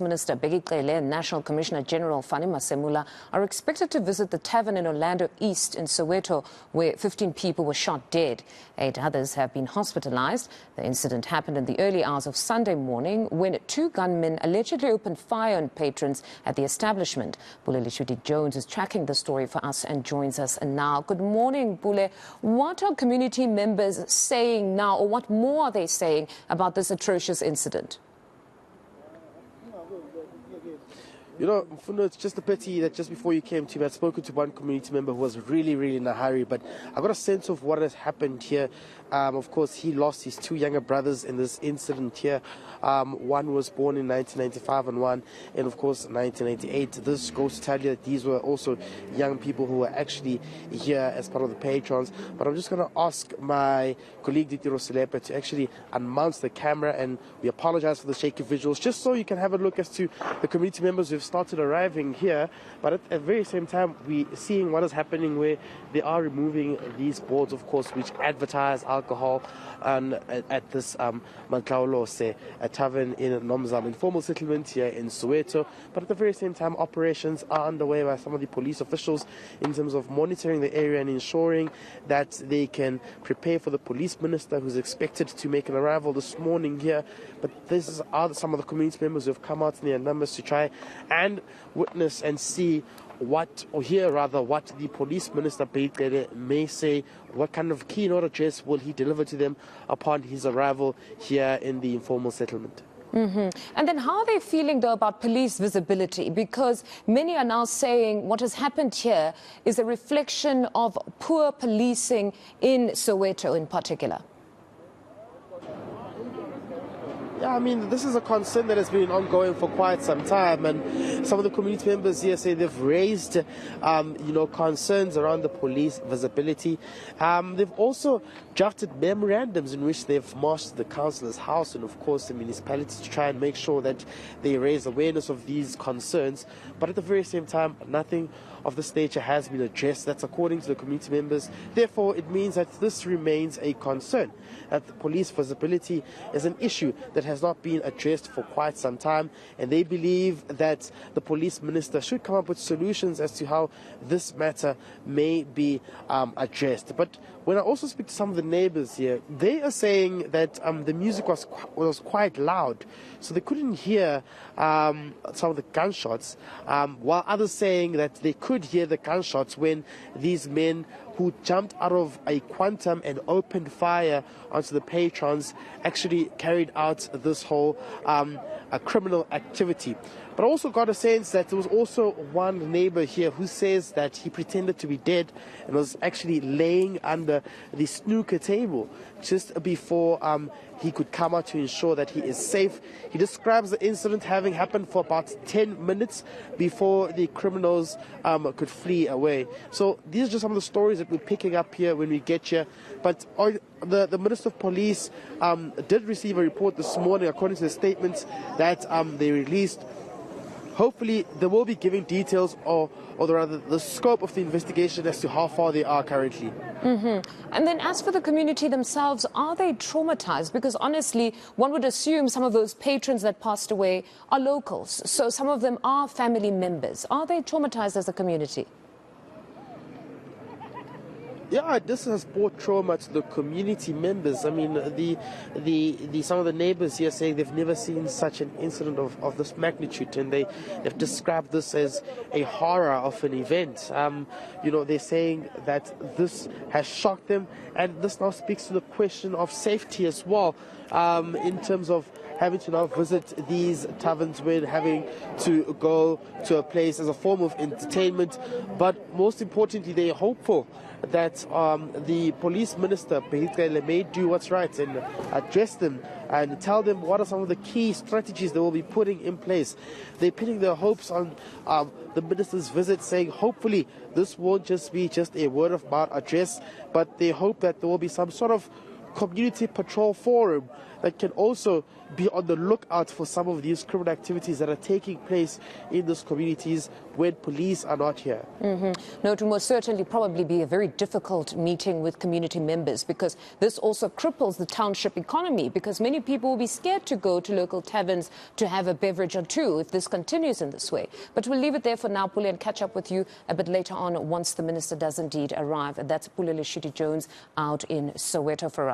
Minister Bheki Cele and National Commissioner General Fani Masemula are expected to visit the tavern in Orlando East in Soweto, where 15 people were shot dead. 8 others have been hospitalized. The incident happened in the early hours of Sunday morning when 2 gunmen allegedly opened fire on patrons at the establishment. Bule Lishuti Jones is tracking the story for us and joins us now. Good morning, Bule. What are community members saying now, or what more are they saying about this atrocious incident? You know, Mfundo, it's just a pity that just before you came to me, I'd spoken to one community member who was really in a hurry, but I got a sense of what has happened here. Of course, he lost his 2 younger brothers in this incident here. One was born in 1995 and one in, of course, 1998. This goes to tell you that these were also young people who were actually here as part of the patrons. But I'm just going to ask my colleague, Ditiro Selepe, to actually unmount the camera, and we apologize for the shaky visuals, just so you can have a look as to the community members who have started arriving here. But at the very same time, we're seeing what is happening where they are removing these boards, of course, which advertise alcohol at this Mantlaulo, a tavern in Nomzam, informal settlement here in Soweto. But at the very same time, operations are underway by some of the police officials in terms of monitoring the area and ensuring that they can prepare for the police minister, who's expected to make an arrival this morning here. But these are some of the community members who have come out in their numbers to try and witness and see what the police minister Bheki Cele may say. What kind of keynote address will he deliver to them upon his arrival here in the informal settlement? And then how are they feeling, though, about police visibility? Because many are now saying what has happened here is a reflection of poor policing in Soweto in particular. Yeah, I mean, this is a concern that has been ongoing for quite some time, and some of the community members here say they've raised, concerns around the police visibility. They've also drafted memorandums in which they've marched the councillor's house and, of course, the municipality to try and make sure that they raise awareness of these concerns. But at the very same time, nothing of this nature has been addressed. That's according to the community members. Therefore, it means that this remains a concern, that the police visibility is an issue that has not been addressed for quite some time, and they believe that the police minister should come up with solutions as to how this matter may be addressed. But when I also speak to some of the neighbors here, they are saying that the music was quite loud, so they couldn't hear some of the gunshots, while others saying that they could hear the gunshots when these men who jumped out of a quantum and opened fire onto the patrons actually carried out this whole criminal activity. But I also got a sense that there was also one neighbor here who says that he pretended to be dead and was actually laying under the snooker table just before he could come out to ensure that he is safe. He describes the incident having happened for about 10 minutes before the criminals could flee away. So these are just some of the stories that we're picking up here when we get here. But the Minister of Police did receive a report this morning, according to the statements that they released. Hopefully, they will be giving details or rather the scope of the investigation as to how far they are currently. And then as for the community themselves, are they traumatized? Because honestly, one would assume some of those patrons that passed away are locals. So some of them are family members. Are they traumatized as a community? Yeah, this has brought trauma to the community members. I mean, some of the neighbors here saying they've never seen such an incident of this magnitude, and they've described this as a horror of an event. They're saying that this has shocked them, and this now speaks to the question of safety as well, in terms of having to now visit these taverns when having to go to a place as a form of entertainment. But most importantly, they're hopeful that the police minister Bheki Cele may do what's right and address them and tell them what are some of the key strategies they will be putting in place. They're pinning their hopes on the minister's visit, saying hopefully this won't just be a word of mouth address, but they hope that there will be some sort of community patrol forum that can also be on the lookout for some of these criminal activities that are taking place in those communities when police are not here. No, it will most certainly probably be a very difficult meeting with community members, because this also cripples the township economy, because many people will be scared to go to local taverns to have a beverage or two if this continues in this way. But we'll leave it there for now, Pule, and catch up with you a bit later on once the minister does indeed arrive. And that's Pule Jones out in Soweto for us.